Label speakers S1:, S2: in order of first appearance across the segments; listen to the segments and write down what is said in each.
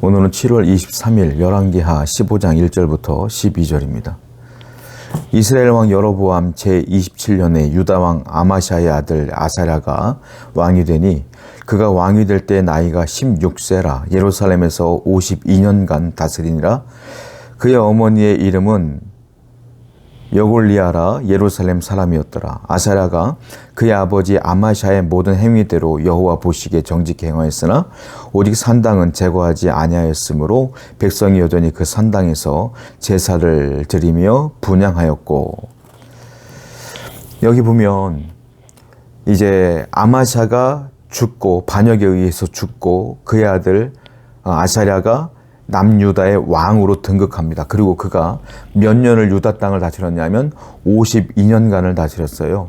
S1: 오늘은 7월 23일 열왕기하 15장 1절부터 12절입니다. 이스라엘 왕 여로보암 제27년에 유다 왕 아마샤의 아들 아사랴가 왕이 되니 그가 왕이 될 때 나이가 16세라 예루살렘에서 52년간 다스리니라. 그의 어머니의 이름은 여골리아라 예루살렘 사람이었더라. 아사랴가 그의 아버지 아마샤의 모든 행위대로 여호와 보시기에 정직히 행하였으나 오직 산당은 제거하지 아니하였으므로 백성이 여전히 그 산당에서 제사를 드리며 분향하였고. 여기 보면 이제 아마샤가 죽고 반역에 의해서 죽고 그의 아들 아사랴가 남유다의 왕으로 등극합니다. 그리고 그가 몇 년을 유다 땅을 다스렸냐면 52년간을 다스렸어요.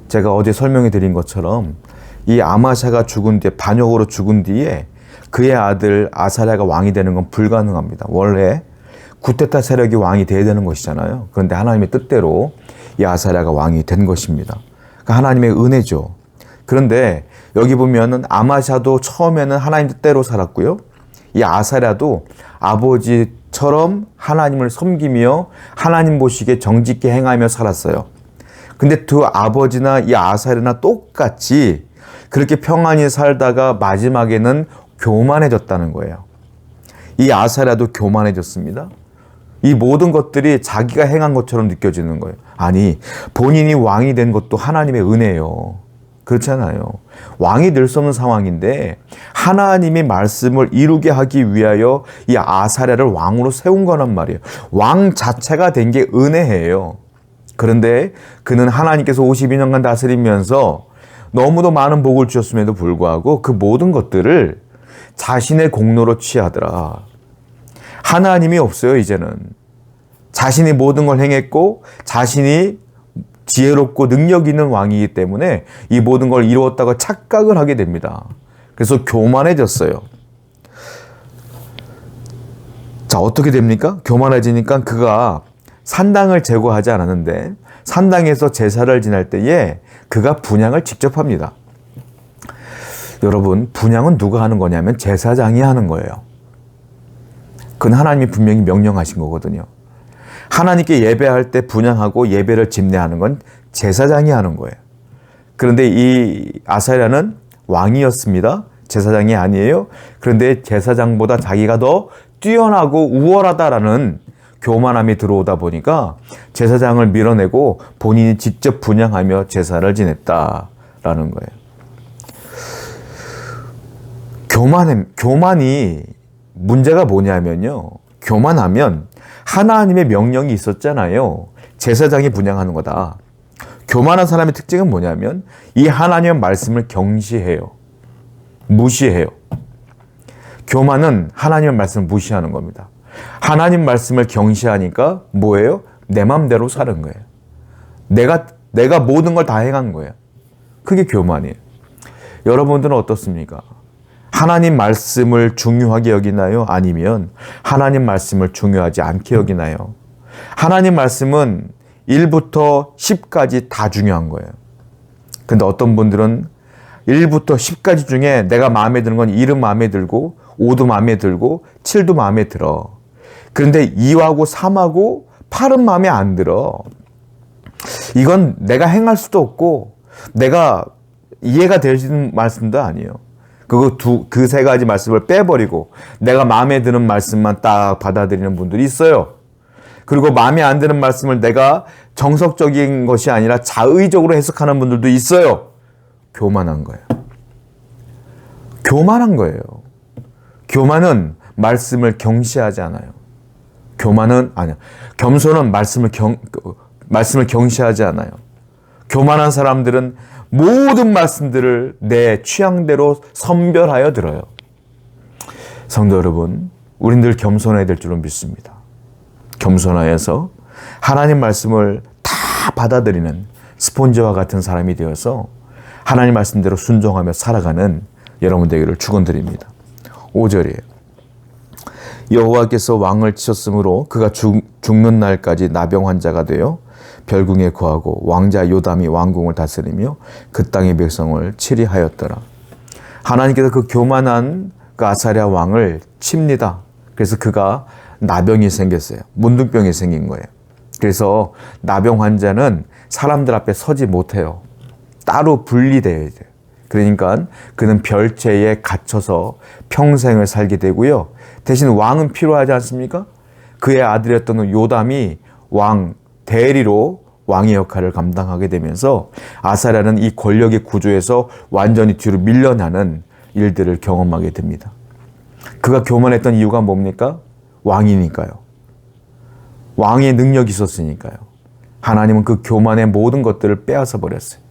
S1: 제가 어제 설명해 드린 것처럼 이 아마샤가 죽은 뒤에 반역으로 죽은 뒤에 그의 아들 아사랴가 왕이 되는 건 불가능합니다. 원래 구테타 세력이 왕이 돼야 되는 것이잖아요. 그런데 하나님의 뜻대로 이 아사랴가 왕이 된 것입니다. 그러니까 하나님의 은혜죠. 그런데 여기 보면은 아마샤도 처음에는 하나님 뜻대로 살았고요. 이 아사랴도 아버지처럼 하나님을 섬기며 하나님 보시기에 정직히 행하며 살았어요. 근데 두 아버지나 이 아사랴나 똑같이 그렇게 평안히 살다가 마지막에는 교만해졌다는 거예요. 이 아사랴도 교만해졌습니다. 이 모든 것들이 자기가 행한 것처럼 느껴지는 거예요. 아니, 본인이 왕이 된 것도 하나님의 은혜예요. 그렇잖아요. 왕이 될 수 없는 상황인데 하나님의 말씀을 이루게 하기 위하여 이 아사랴를 왕으로 세운 거란 말이에요. 왕 자체가 된 게 은혜예요. 그런데 그는 하나님께서 52년간 다스리면서 너무도 많은 복을 주셨음에도 불구하고 그 모든 것들을 자신의 공로로 취하더라. 하나님이 없어요, 이제는. 자신이 모든 걸 행했고 자신이 지혜롭고 능력 있는 왕이기 때문에 이 모든 걸 이루었다고 착각을 하게 됩니다. 그래서 교만해졌어요. 자, 어떻게 됩니까? 교만해지니까 그가 산당을 제거하지 않았는데 산당에서 제사를 지낼 때에 그가 분향을 직접 합니다. 여러분, 분향은 누가 하는 거냐면 제사장이 하는 거예요. 그건 하나님이 분명히 명령하신 거거든요. 하나님께 예배할 때 분향하고 예배를 집례하는 건 제사장이 하는 거예요. 그런데 이 아사랴는 왕이었습니다. 제사장이 아니에요. 그런데 제사장보다 자기가 더 뛰어나고 우월하다라는 교만함이 들어오다 보니까 제사장을 밀어내고 본인이 직접 분향하며 제사를 지냈다라는 거예요. 교만이 문제가 뭐냐면요. 교만하면 하나님의 명령이 있었잖아요. 제사장이 분향하는 거다. 교만한 사람의 특징은 뭐냐면 이 하나님의 말씀을 경시해요. 무시해요. 교만은 하나님의 말씀을 무시하는 겁니다. 하나님 말씀을 경시하니까 뭐예요? 내 맘대로 사는 거예요. 내가 모든 걸 다 행한 거예요. 그게 교만이에요. 여러분들은 어떻습니까? 하나님 말씀을 중요하게 여기나요? 아니면 하나님 말씀을 중요하지 않게 여기나요? 하나님 말씀은 1부터 10까지 다 중요한 거예요. 근데 어떤 분들은 1부터 10까지 중에 내가 마음에 드는 건 1은 마음에 들고 5도 마음에 들고 7도 마음에 들어. 그런데 2하고 3하고 8은 마음에 안 들어. 이건 내가 행할 수도 없고 내가 이해가 되는 말씀도 아니에요. 그 세 가지 말씀을 빼버리고 내가 마음에 드는 말씀만 딱 받아들이는 분들이 있어요. 그리고 마음에 안 드는 말씀을 내가 정석적인 것이 아니라 자의적으로 해석하는 분들도 있어요. 교만한 거예요. 교만한 거예요. 교만은 말씀을 경시하지 않아요. 겸손은 말씀을 경시하지 않아요. 교만한 사람들은 모든 말씀들을 내 취향대로 선별하여 들어요. 성도 여러분, 우린 늘 겸손해야 될 줄로 믿습니다. 겸손하여서 하나님 말씀을 다 받아들이는 스폰지와 같은 사람이 되어서 하나님 말씀대로 순종하며 살아가는 여러분 되기를 축원드립니다. 5절이에요. 여호와께서 왕을 치셨으므로 그가 죽는 날까지 나병 환자가 되어 별궁에 거하고 왕자 요담이 왕궁을 다스리며 그 땅의 백성을 치리하였더라. 하나님께서 그 교만한 그 아사랴 왕을 칩니다. 그래서 그가 나병이 생겼어요. 문둥병이 생긴 거예요. 그래서 나병 환자는 사람들 앞에 서지 못해요. 따로 분리돼야 돼요. 그러니까 그는 별채에 갇혀서 평생을 살게 되고요. 대신 왕은 필요하지 않습니까? 그의 아들이었던 요담이 왕 대리로 왕의 역할을 감당하게 되면서 아사랴는 이 권력의 구조에서 완전히 뒤로 밀려나는 일들을 경험하게 됩니다. 그가 교만했던 이유가 뭡니까? 왕이니까요. 왕의 능력이 있었으니까요. 하나님은 그 교만의 모든 것들을 빼앗아 버렸어요.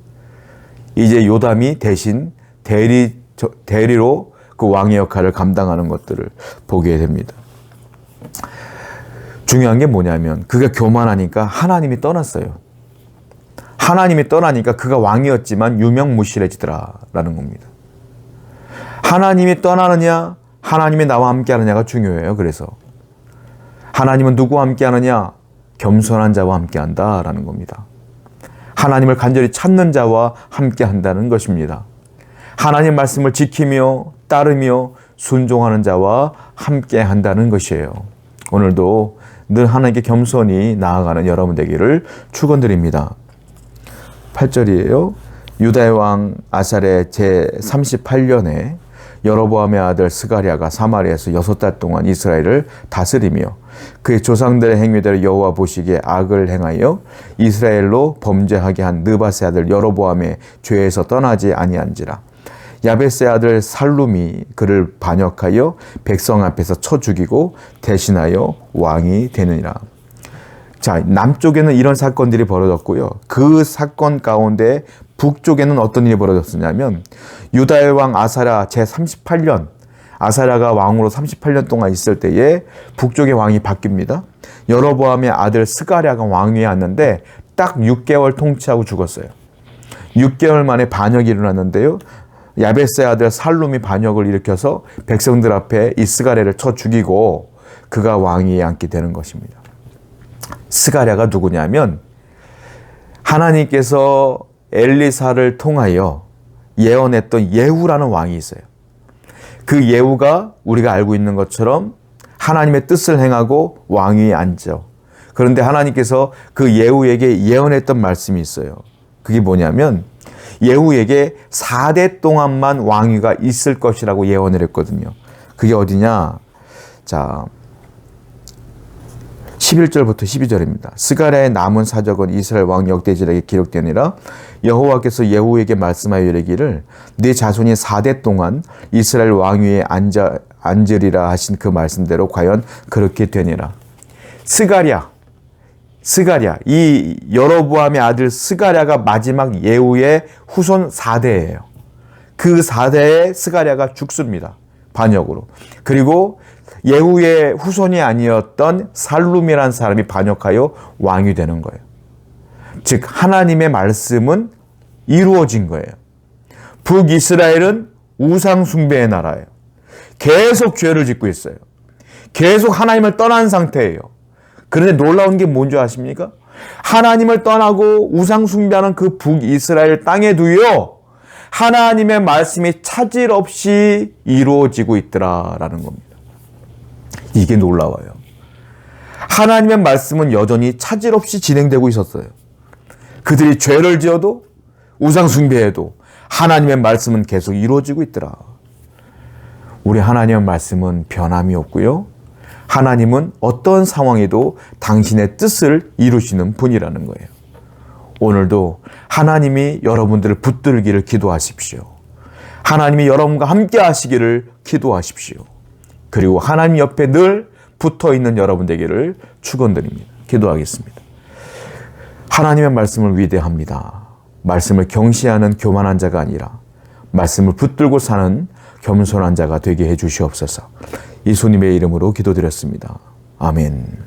S1: 이제 요담이 대신 대리로 그 왕의 역할을 감당하는 것들을 보게 됩니다. 중요한 게 뭐냐면 그가 교만하니까 하나님이 떠났어요. 하나님이 떠나니까 그가 왕이었지만 유명무실해지더라라는 겁니다. 하나님이 떠나느냐, 하나님이 나와 함께하느냐가 중요해요. 그래서 하나님은 누구와 함께하느냐? 겸손한 자와 함께한다라는 겁니다. 하나님을 간절히 찾는 자와 함께한다는 것입니다. 하나님 말씀을 지키며 따르며 순종하는 자와 함께한다는 것이에요. 오늘도 늘 하나님께 겸손히 나아가는 여러분 되기를 축원드립니다. 8절이에요. 유다의 왕 아사랴 제38년에 여로보암의 아들 스가랴가 사마리아에서 6달 동안 이스라엘을 다스리며 그의 조상들의 행위대로 여호와 보시기에 악을 행하여 이스라엘로 범죄하게 한 느밧의 아들 여로보암의 죄에서 떠나지 아니한지라. 야베스의 아들 살룸이 그를 반역하여 백성 앞에서 쳐 죽이고 대신하여 왕이 되느니라. 자, 남쪽에는 이런 사건들이 벌어졌고요. 그 사건 가운데 북쪽에는 어떤 일이 벌어졌느냐면 유다의 왕 아사랴 제38년 아사랴가 왕으로 38년 동안 있을 때에 북쪽의 왕이 바뀝니다. 여로보암의 아들 스가랴가 왕위에 앉는데 딱 6개월 통치하고 죽었어요. 6개월 만에 반역이 일어났는데요. 야베스의 아들 살룸이 반역을 일으켜서 백성들 앞에 이 스가랴를 쳐 죽이고 그가 왕위에 앉게 되는 것입니다. 스가랴가 누구냐면 하나님께서 엘리사를 통하여 예언했던 예후라는 왕이 있어요. 그 예후가 우리가 알고 있는 것처럼 하나님의 뜻을 행하고 왕위에 앉죠. 그런데 하나님께서 그 예후에게 예언했던 말씀이 있어요. 그게 뭐냐면 예후에게 4대 동안만 왕위가 있을 것이라고 예언을 했거든요. 그게 어디냐? 자, 11절부터 12절입니다. 스가랴의 남은 사적은 이스라엘 왕 역대지략에 기록되니라. 여호와께서 예후에게 말씀하여 이르기를 네 자손이 4대 동안 이스라엘 왕위에 앉으리라 하신 그 말씀대로 과연 그렇게 되니라. 스가랴 이 여로보암의 아들 스가랴가 마지막 예후의 후손 4대예요. 그 4대에 스가랴가 죽습니다. 반역으로. 그리고 예후의 후손이 아니었던 살룸이라는 사람이 반역하여 왕이 되는 거예요. 즉 하나님의 말씀은 이루어진 거예요. 북이스라엘은 우상 숭배의 나라예요. 계속 죄를 짓고 있어요. 계속 하나님을 떠난 상태예요. 그런데 놀라운 게 뭔지 아십니까? 하나님을 떠나고 우상 숭배하는 그 북이스라엘 땅에도요, 하나님의 말씀이 차질 없이 이루어지고 있더라라는 겁니다. 이게 놀라워요. 하나님의 말씀은 여전히 차질 없이 진행되고 있었어요. 그들이 죄를 지어도 우상 숭배해도 하나님의 말씀은 계속 이루어지고 있더라. 우리 하나님의 말씀은 변함이 없고요. 하나님은 어떤 상황에도 당신의 뜻을 이루시는 분이라는 거예요. 오늘도 하나님이 여러분들을 붙들기를 기도하십시오. 하나님이 여러분과 함께 하시기를 기도하십시오. 그리고 하나님 옆에 늘 붙어있는 여러분 되기를 축원드립니다. 기도하겠습니다. 하나님의 말씀을 위대합니다. 말씀을 경시하는 교만한 자가 아니라 말씀을 붙들고 사는 겸손한 자가 되게 해 주시옵소서. 예수님의 이름으로 기도드렸습니다. 아멘.